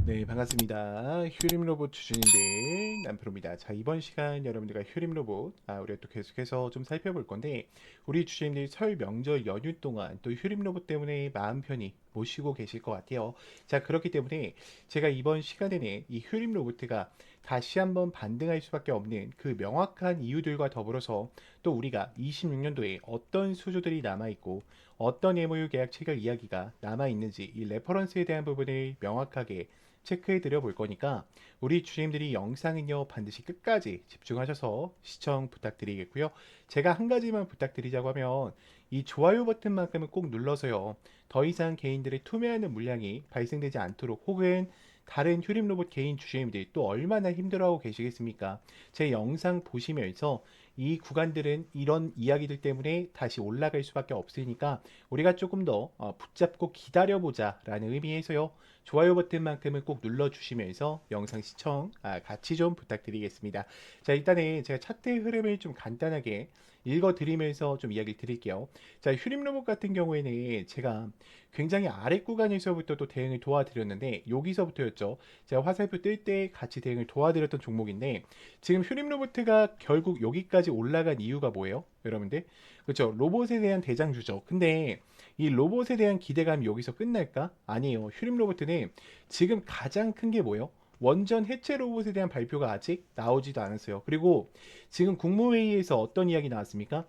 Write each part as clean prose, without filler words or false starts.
네, 반갑습니다. 휴림 로봇 주주님들 남프로입니다. 자, 이번 시간 여러분들과 휴림 로봇 우리가 또 계속해서 좀 살펴볼 건데, 우리 주주님들 설 명절 연휴 동안 또 휴림 로봇 때문에 마음 편히 모시고 계실 것 같아요. 자, 그렇기 때문에 제가 이번 시간에는 이 휴림 로봇가 다시 한번 반등할 수밖에 없는 그 명확한 이유들과 더불어서 또 우리가 26년도에 어떤 수주들이 남아있고 어떤 MOU 계약 체결 이야기가 남아있는지 이 레퍼런스에 대한 부분을 명확하게 체크해 드려 볼 거니까 우리 주님들이 영상은요 반드시 끝까지 집중하셔서 시청 부탁드리겠고요. 제가 한 가지만 부탁드리자고 하면 이 좋아요 버튼만큼은 꼭 눌러서요. 더 이상 개인들의 투매하는 물량이 발생되지 않도록, 혹은 다른 휴림 로봇 개인 주주님들이 또 얼마나 힘들어하고 계시겠습니까? 제 영상 보시면서 이 구간들은 이런 이야기들 때문에 다시 올라갈 수밖에 없으니까 우리가 조금 더 붙잡고 기다려보자 라는 의미에서요, 좋아요 버튼만큼은 꼭 눌러주시면서 영상 시청 같이 좀 부탁드리겠습니다. 자, 일단은 제가 차트의 흐름을 좀 간단하게 읽어드리면서 좀 이야기 드릴게요. 자, 휴림 로봇 같은 경우에는 제가 굉장히 아래 구간에서부터 또 대응을 도와드렸는데, 여기서부터였죠. 제가 화살표 뜰 때 같이 대응을 도와드렸던 종목인데, 지금 휴림 로봇가 결국 여기까지 올라간 이유가 뭐예요? 여러분들? 그렇죠. 로봇에 대한 대장주죠. 근데 이 로봇에 대한 기대감이 여기서 끝날까? 아니에요. 휴림 로봇은 지금 가장 큰 게 뭐예요? 원전 해체 로봇에 대한 발표가 아직 나오지도 않았어요. 그리고 지금 국무회의에서 어떤 이야기 나왔습니까?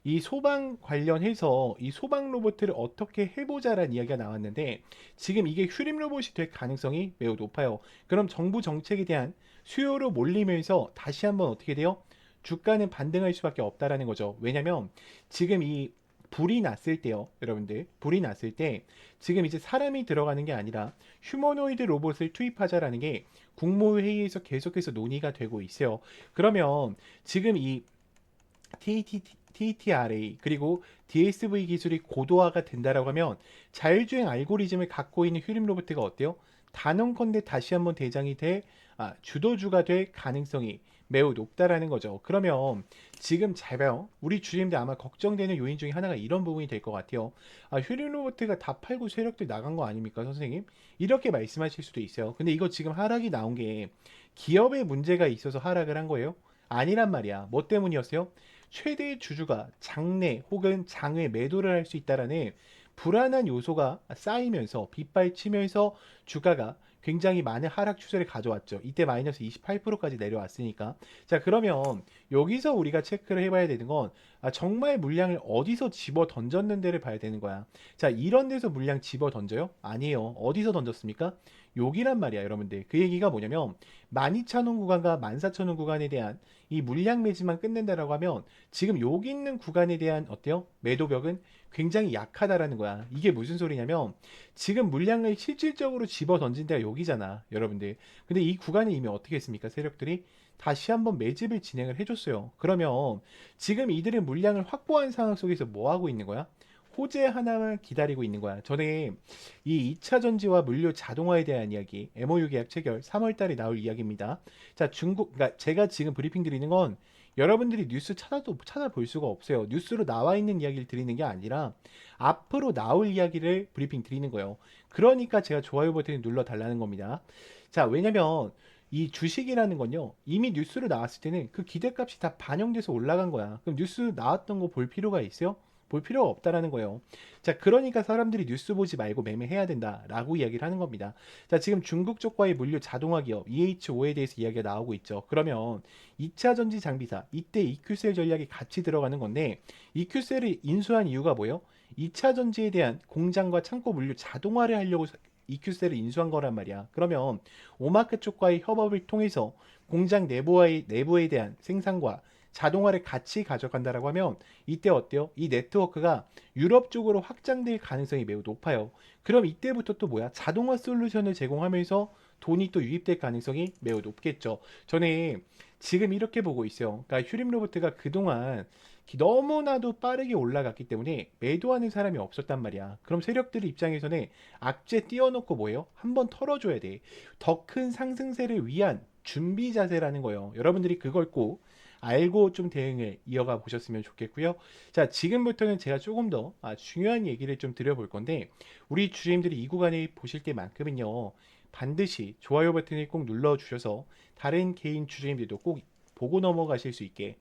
이 소방 관련해서 이 소방 로봇을 어떻게 해보자라는 이야기가 나왔는데, 지금 이게 휴림 로봇이 될 가능성이 매우 높아요. 그럼 정부 정책에 대한 수요로 몰리면서 다시 한번 어떻게 돼요? 주가는 반등할 수밖에 없다라는 거죠. 왜냐면 지금 이 불이 났을 때요, 여러분들. 불이 났을 때 지금 이제 사람이 들어가는 게 아니라 휴머노이드 로봇을 투입하자라는 게 국무회의에서 계속해서 논의가 되고 있어요. 그러면 지금 이 TTRA 그리고 DSV 기술이 고도화가 된다라고 하면 자율주행 알고리즘을 갖고 있는 휴림 로봇가 어때요? 단언컨대 다시 한번 대장이 될 주도주가 될 가능성이 매우 높다라는 거죠. 그러면 지금 잘 봐요. 우리 주님들 아마 걱정되는 요인 중에 하나가 이런 부분이 될 것 같아요. 휴림 로봇가 다 팔고 세력들 나간 거 아닙니까, 선생님? 이렇게 말씀하실 수도 있어요. 근데 이거 지금 하락이 나온 게 기업의 문제가 있어서 하락을 한 거예요? 아니란 말이야. 뭐 때문이었어요? 최대 주주가 장내 혹은 장외 매도를 할 수 있다라는 불안한 요소가 쌓이면서 빗발치면서 주가가 굉장히 많은 하락 추세를 가져왔죠. 이때 마이너스 28%까지 내려왔으니까. 자, 그러면 여기서 우리가 체크를 해봐야 되는 건 정말 물량을 어디서 집어 던졌는데를 봐야 되는 거야. 자, 이런 데서 물량 집어 던져요? 아니에요. 어디서 던졌습니까? 여기란 말이야, 여러분들. 그 얘기가 뭐냐면 12,000원 구간과 14,000원 구간에 대한 이 물량 매집만 끝낸다라고 하면 지금 여기 있는 구간에 대한 어때요? 매도벽은 굉장히 약하다라는 거야. 이게 무슨 소리냐면 지금 물량을 실질적으로 집어 던진 데가 여기잖아, 여러분들. 근데 이 구간에 이미 어떻게 했습니까? 세력들이 다시 한번 매집을 진행을 해줬어요. 그러면 지금 이들의 물량을 확보한 상황 속에서 뭐 하고 있는 거야? 호재 하나만 기다리고 있는 거야. 전에 이 2차 전지와 물류 자동화에 대한 이야기, MOU 계약 체결 3월 달에 나올 이야기입니다. 자, 그러니까 제가 지금 브리핑 드리는 건 여러분들이 뉴스 찾아볼 수가 없어요. 뉴스로 나와 있는 이야기를 드리는 게 아니라 앞으로 나올 이야기를 브리핑 드리는 거예요. 그러니까 제가 좋아요 버튼을 눌러 달라는 겁니다. 자, 왜냐면 이 주식이라는 건요, 이미 뉴스로 나왔을 때는 그 기대값이 다 반영돼서 올라간 거야. 그럼 뉴스 나왔던 거 볼 필요가 있어요? 볼 필요가 없다라는 거예요. 자, 그러니까 사람들이 뉴스 보지 말고 매매해야 된다라고 이야기를 하는 겁니다. 자, 지금 중국 쪽과의 물류 자동화 기업 EH5에 대해서 이야기가 나오고 있죠. 그러면 2차 전지 장비사, 이때 EQ셀 전략이 같이 들어가는 건데, EQ셀을 인수한 이유가 뭐예요? 2차 전지에 대한 공장과 창고 물류 자동화를 하려고 EQ셀을 인수한 거란 말이야. 그러면 오마크 쪽과의 협업을 통해서 공장 내부에 대한 생산과 자동화를 같이 가져간다라고 하면 이때 어때요? 이 네트워크가 유럽 쪽으로 확장될 가능성이 매우 높아요. 그럼 이때부터 또 뭐야? 자동화 솔루션을 제공하면서 돈이 또 유입될 가능성이 매우 높겠죠. 저는 지금 이렇게 보고 있어요. 그러니까 휴림 로버트가 그동안 너무나도 빠르게 올라갔기 때문에 매도하는 사람이 없었단 말이야. 그럼 세력들 입장에서는 악재 띄워놓고 뭐예요? 한번 털어줘야 돼. 더 큰 상승세를 위한 준비 자세라는 거예요. 여러분들이 그걸 꼭 알고 좀 대응을 이어가 보셨으면 좋겠고요. 자, 지금부터는 제가 조금 더 중요한 얘기를 좀 드려볼 건데, 우리 주주님들이 이 구간에 보실 때만큼은요, 반드시 좋아요 버튼을 꼭 눌러주셔서 다른 개인 주주님들도 꼭 보고 넘어가실 수 있게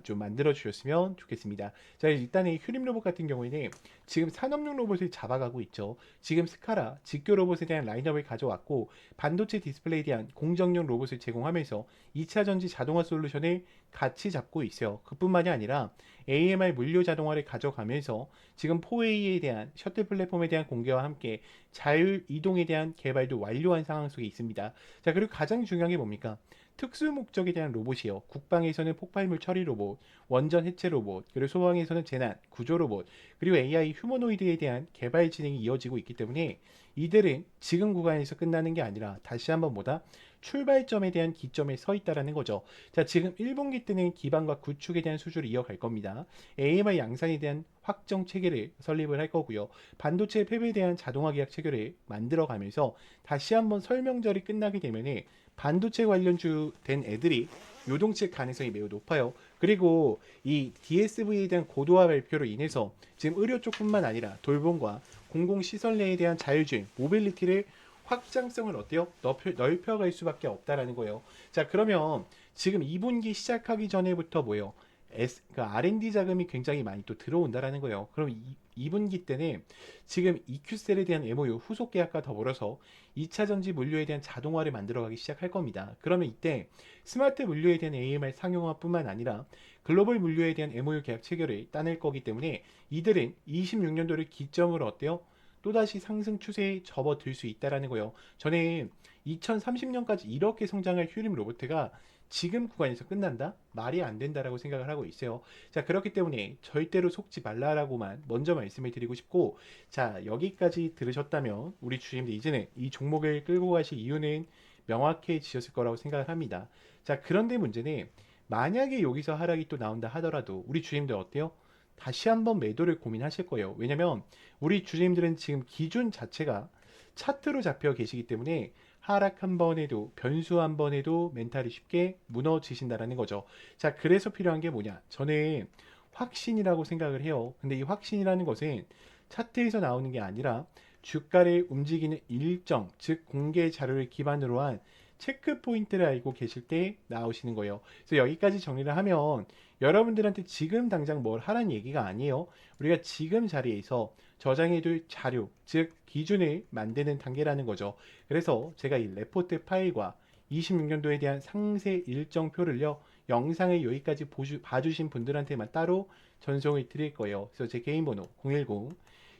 좀 만들어 주셨으면 좋겠습니다. 자, 일단 이 휴림 로봇 같은 경우에는 지금 산업용 로봇을 잡아가고 있죠. 지금 스카라 직교 로봇에 대한 라인업을 가져왔고 반도체 디스플레이에 대한 공정용 로봇을 제공하면서 2차 전지 자동화 솔루션을 같이 잡고 있어요. 그뿐만이 아니라 AMR 물류 자동화를 가져가면서 지금 4A에 대한 셔틀 플랫폼에 대한 공개와 함께 자율 이동에 대한 개발도 완료한 상황 속에 있습니다. 자, 그리고 가장 중요한 게 뭡니까? 특수 목적에 대한 로봇이요. 국방에서는 폭발물 처리 로봇, 원전 해체 로봇, 그리고 소방에서는 재난, 구조 로봇, 그리고 AI 휴머노이드에 대한 개발 진행이 이어지고 있기 때문에 이들은 지금 구간에서 끝나는 게 아니라 다시 한번 뭐다? 출발점에 대한 기점에 서 있다라는 거죠. 자, 지금 1분기 때는 기반과 구축에 대한 수주를 이어갈 겁니다. AMR 양산에 대한 확정 체계를 설립을 할 거고요. 반도체 팹에 대한 자동화 계약 체결을 만들어 가면서 다시 한번 설명절이 끝나게 되면은 반도체 관련주 된 애들이 요동칠 가능성이 매우 높아요. 그리고 이 DSV에 대한 고도화 발표로 인해서 지금 의료 쪽뿐만 아니라 돌봄과 공공시설 내에 대한 자율주행, 모빌리티를 확장성을 어때요? 넓혀갈 수밖에 없다라는 거예요. 자, 그러면 지금 2분기 시작하기 전에부터 뭐예요? 그러니까 R&D 자금이 굉장히 많이 또 들어온다라는 거예요. 그럼 2분기 때는 지금 EQ셀에 대한 MOU 후속 계약과 더불어서 2차 전지 물류에 대한 자동화를 만들어가기 시작할 겁니다. 그러면 이때 스마트 물류에 대한 AMR 상용화뿐만 아니라 글로벌 물류에 대한 MOU 계약 체결을 따낼 거기 때문에 이들은 26년도를 기점으로 어때요? 또다시 상승 추세에 접어들 수 있다라는 거예요. 저는 2030년까지 이렇게 성장할 휴림 로봇가 지금 구간에서 끝난다? 말이 안 된다라고 생각을 하고 있어요. 자, 그렇기 때문에 절대로 속지 말라라고만 먼저 말씀을 드리고 싶고, 자, 여기까지 들으셨다면 우리 주님들 이제는 이 종목을 끌고 가실 이유는 명확해지셨을 거라고 생각을 합니다. 자, 그런데 문제는 만약에 여기서 하락이 또 나온다 하더라도 우리 주님들 어때요? 다시 한번 매도를 고민하실 거예요. 왜냐면 우리 주님들은 지금 기준 자체가 차트로 잡혀 계시기 때문에 하락 한 번에도 변수 한 번에도 멘탈이 쉽게 무너지신다라는 거죠. 자, 그래서 필요한 게 뭐냐? 저는 확신이라고 생각을 해요. 근데 이 확신이라는 것은 차트에서 나오는 게 아니라 주가를 움직이는 일정, 즉 공개 자료를 기반으로 한 체크 포인트를 알고 계실 때 나오시는 거예요. 그래서 여기까지 정리를 하면 여러분들한테 지금 당장 뭘 하라는 얘기가 아니에요. 우리가 지금 자리에서 저장해둘 자료, 즉 기준을 만드는 단계라는 거죠. 그래서 제가 이 레포트 파일과 26년도에 대한 상세 일정표를요, 영상을 여기까지 봐주신 분들한테만 따로 전송을 드릴 거예요. 그래서 제 개인 번호 010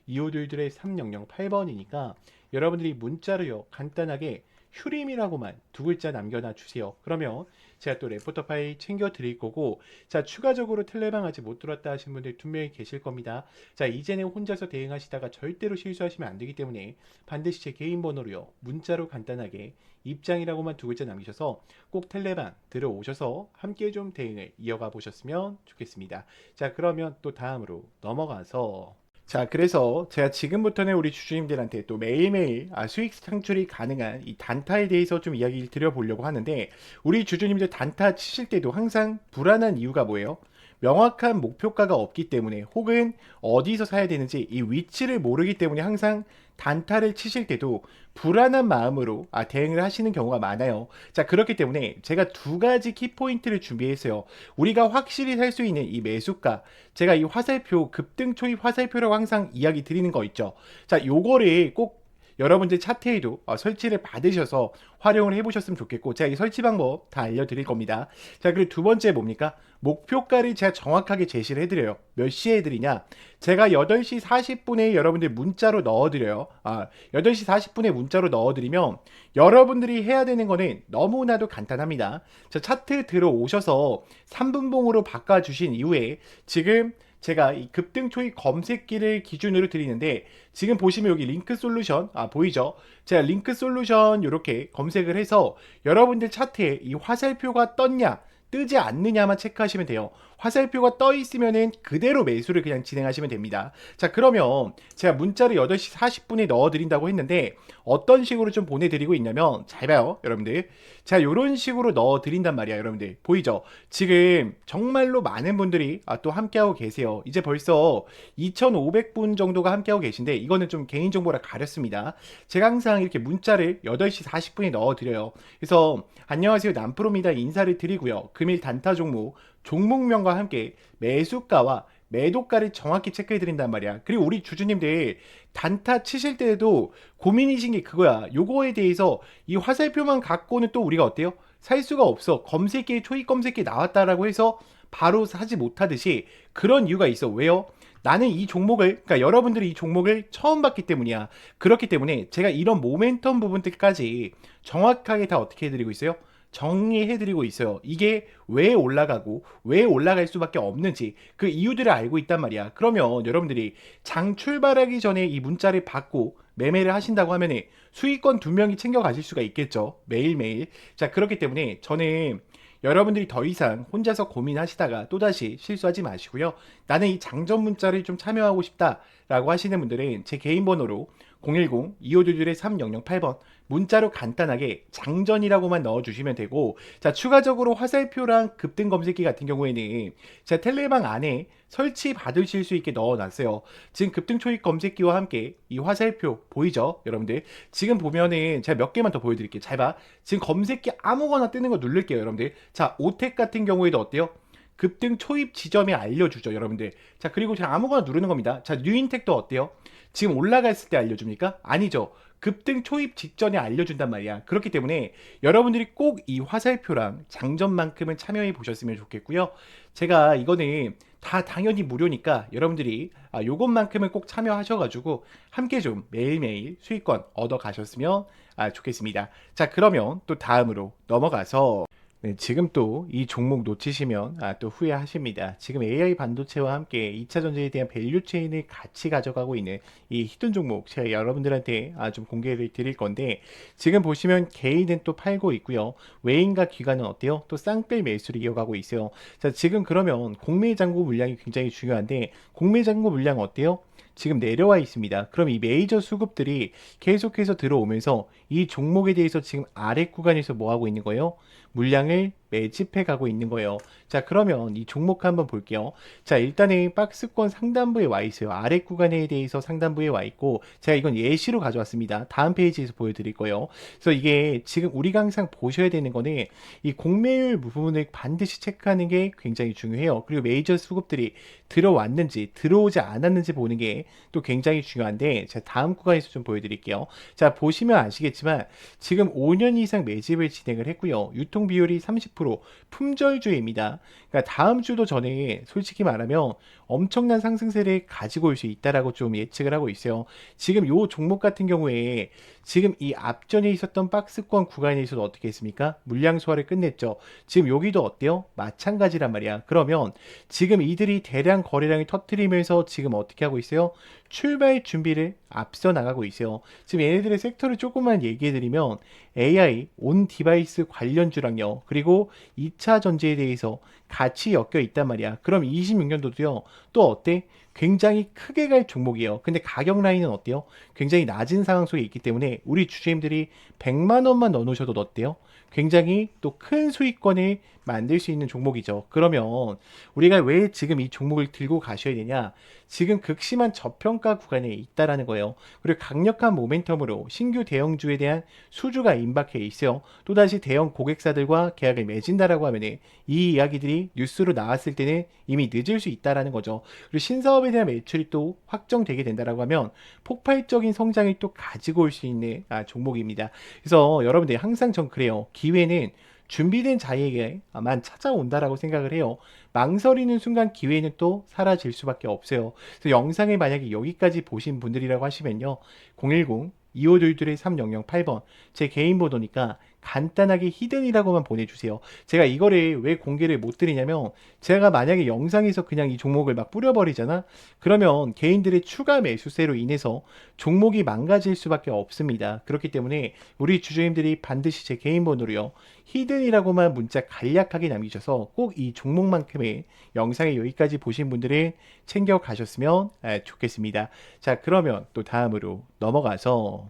2522-3008번이니까 여러분들이 문자로요, 간단하게 휴림이라고만 두 글자 남겨놔 주세요. 그러면 제가 또 레포터 파일 챙겨 드릴 거고, 자, 추가적으로 텔레방 아직 못 들어왔다 하신 분들 분명히 계실 겁니다. 자, 이제는 혼자서 대응하시다가 절대로 실수하시면 안 되기 때문에 반드시 제 개인 번호로요, 문자로 간단하게 입장이라고만 두 글자 남기셔서 꼭 텔레방 들어오셔서 함께 좀 대응을 이어가 보셨으면 좋겠습니다. 자, 그러면 또 다음으로 넘어가서, 자, 그래서 제가 지금부터는 우리 주주님들한테 또 매일매일 수익 창출이 가능한 이 단타에 대해서 좀 이야기를 드려보려고 하는데, 우리 주주님들 단타 치실 때도 항상 불안한 이유가 뭐예요? 명확한 목표가가 없기 때문에, 혹은 어디서 사야 되는지 이 위치를 모르기 때문에 항상 단타를 치실 때도 불안한 마음으로 대응을 하시는 경우가 많아요. 자, 그렇기 때문에 제가 두 가지 키포인트를 준비했어요. 우리가 확실히 살 수 있는 이 매수가, 제가 이 화살표, 급등 초입 화살표라고 항상 이야기 드리는 거 있죠. 자, 요거를 꼭 여러분들 차트에도 설치를 받으셔서 활용을 해보셨으면 좋겠고, 제가 이 설치 방법 다 알려드릴 겁니다. 자, 그리고 두 번째 뭡니까? 목표가를 제가 정확하게 제시를 해드려요. 몇 시에 해드리냐? 제가 8시 40분에 여러분들 문자로 넣어드려요. 8시 40분에 문자로 넣어드리면 여러분들이 해야 되는 거는 너무나도 간단합니다. 자, 차트 들어오셔서 3분봉으로 바꿔주신 이후에 지금 제가 이 급등 초입 검색기를 기준으로 드리는데, 지금 보시면 여기 링크 솔루션 보이죠? 제가 링크 솔루션 이렇게 검색을 해서 여러분들 차트에 이 화살표가 떴냐 뜨지 않느냐만 체크하시면 돼요. 화살표가 떠 있으면은 그대로 매수를 그냥 진행하시면 됩니다. 자, 그러면 제가 문자를 8시 40분에 넣어 드린다고 했는데 어떤 식으로 좀 보내드리고 있냐면, 잘 봐요 여러분들. 자, 이런 식으로 넣어 드린단 말이야. 여러분들 보이죠? 지금 정말로 많은 분들이 또 함께하고 계세요. 이제 벌써 2,500분 정도가 함께하고 계신데, 이거는 좀 개인정보라 가렸습니다. 제가 항상 이렇게 문자를 8시 40분에 넣어 드려요. 그래서 안녕하세요 남프로입니다 인사를 드리고요. 금일 단타 종목 종목명과 함께 매수가와 매도가를 정확히 체크해 드린단 말이야. 그리고 우리 주주님들 단타 치실 때에도 고민이신 게 그거야. 요거에 대해서 이 화살표만 갖고는 또 우리가 어때요? 살 수가 없어. 검색기에 초입 검색기 나왔다라고 해서 바로 사지 못하듯이 그런 이유가 있어. 왜요? 나는 이 종목을, 그러니까 여러분들이 이 종목을 처음 봤기 때문이야. 그렇기 때문에 제가 이런 모멘텀 부분들까지 정확하게 다 어떻게 해드리고 있어요? 정리해드리고 있어요. 이게 왜 올라가고 왜 올라갈 수밖에 없는지 그 이유들을 알고 있단 말이야. 그러면 여러분들이 장 출발하기 전에 이 문자를 받고 매매를 하신다고 하면 수익권 2명이 챙겨 가실 수가 있겠죠. 매일매일. 자, 그렇기 때문에 저는 여러분들이 더 이상 혼자서 고민하시다가 또다시 실수하지 마시고요. 나는 이 장전 문자를 좀 참여하고 싶다라고 하시는 분들은 제 개인 번호로 010-2522-3008번 문자로 간단하게 장전이라고만 넣어주시면 되고, 자, 추가적으로 화살표랑 급등 검색기 같은 경우에는 제가 텔레방 안에 설치 받으실 수 있게 넣어놨어요. 지금 급등 초입 검색기와 함께 이 화살표 보이죠 여러분들? 지금 보면은 제가 몇 개만 더 보여드릴게요. 잘 봐. 지금 검색기 아무거나 뜨는 거 누를게요 여러분들. 자, 오텍 같은 경우에도 어때요? 급등 초입 지점에 알려주죠 여러분들. 자, 그리고 제가 아무거나 누르는 겁니다. 자, 뉴인텍도 어때요? 지금 올라갔을 때 알려줍니까? 아니죠. 급등 초입 직전에 알려준단 말이야. 그렇기 때문에 여러분들이 꼭 이 화살표랑 장전만큼은 참여해 보셨으면 좋겠고요. 제가 이거는 다 당연히 무료니까 여러분들이 요것만큼은 꼭 참여하셔가지고 함께 좀 매일매일 수익권 얻어 가셨으면 좋겠습니다. 자, 그러면 또 다음으로 넘어가서, 네, 지금 또 이 종목 놓치시면 또 후회하십니다. 지금 AI 반도체와 함께 2차 전지에 대한 밸류 체인을 같이 가져가고 있는 이 히든 종목 제가 여러분들한테 좀 공개를 드릴 건데, 지금 보시면 개인은 또 팔고 있고요. 외인과 기관은 어때요? 또 쌍끌 매수를 이어가고 있어요. 자, 지금 그러면 공매 잔고 물량이 굉장히 중요한데, 공매 잔고 물량 어때요? 지금 내려와 있습니다. 그럼 이 메이저 수급들이 계속해서 들어오면서 이 종목에 대해서 지금 아래 구간에서 뭐 하고 있는 거예요? 물량을 매집해 가고 있는 거예요. 자, 그러면 이 종목 한번 볼게요. 자, 일단은 박스권 상단부에 와 있어요. 아래 구간에 대해서 상단부에 와 있고, 제가 이건 예시로 가져왔습니다. 다음 페이지에서 보여드릴 거예요. 그래서 이게 지금 우리가 항상 보셔야 되는 거는 이 공매율 부분을 반드시 체크하는 게 굉장히 중요해요. 그리고 메이저 수급들이 들어왔는지 들어오지 않았는지 보는 게 또 굉장히 중요한데, 제가 다음 구간에서 좀 보여드릴게요. 자, 보시면 아시겠지만 지금 5년 이상 매집을 진행을 했고요. 유통 비율이 30%, 품절주입니다. 그러니까 다음 주도 전에 솔직히 말하면 엄청난 상승세를 가지고 올 수 있다라고 좀 예측을 하고 있어요. 지금 요 종목 같은 경우에 지금 이 앞전에 있었던 박스권 구간에 있어서 어떻게 했습니까? 물량 소화를 끝냈죠. 지금 여기도 어때요? 마찬가지란 말이야. 그러면 지금 이들이 대량 거래량을 터뜨리면서 지금 어떻게 하고 있어요? 출발 준비를 앞서 나가고 있어요. 지금 얘네들의 섹터를 조금만 얘기해 드리면 AI, 온 디바이스 관련주랑요. 그리고 2차 전지에 대해서 같이 엮여 있단 말이야. 그럼 26년도도요. 또 어때? 굉장히 크게 갈 종목이에요. 근데 가격 라인은 어때요? 굉장히 낮은 상황 속에 있기 때문에 우리 주주님들이 100만 원만 넣어 놓으셔도 어때요? 굉장히 또 큰 수익권을 만들 수 있는 종목이죠. 그러면 우리가 왜 지금 이 종목을 들고 가셔야 되냐? 지금 극심한 저평가 구간에 있다라는 거예요. 그리고 강력한 모멘텀으로 신규 대형주에 대한 수주가 임박해 있어요. 또다시 대형 고객사들과 계약을 맺은다라고 하면 이 이야기들이 뉴스로 나왔을 때는 이미 늦을 수 있다라는 거죠. 그리고 신사업에 대한 매출이 또 확정되게 된다라고 하면 폭발적인 성장을 또 가지고 올 수 있는 종목입니다. 그래서 여러분들 항상 전 그래요. 기회는 준비된 자에게만 찾아온다라고 생각을 해요. 망설이는 순간 기회는 또 사라질 수밖에 없어요. 그래서 영상을 만약에 여기까지 보신 분들이라고 하시면요. 010-2522-3008번 제 개인 번호니까 간단하게 히든이라고만 보내주세요. 제가 이거를 왜 공개를 못 드리냐면 제가 만약에 영상에서 그냥 이 종목을 막 뿌려버리잖아? 그러면 개인들의 추가 매수세로 인해서 종목이 망가질 수밖에 없습니다. 그렇기 때문에 우리 주주님들이 반드시 제 개인 번호로요. 히든이라고만 문자 간략하게 남기셔서 꼭 이 종목만큼의 영상에 여기까지 보신 분들은 챙겨 가셨으면 좋겠습니다. 자, 그러면 또 다음으로 넘어가서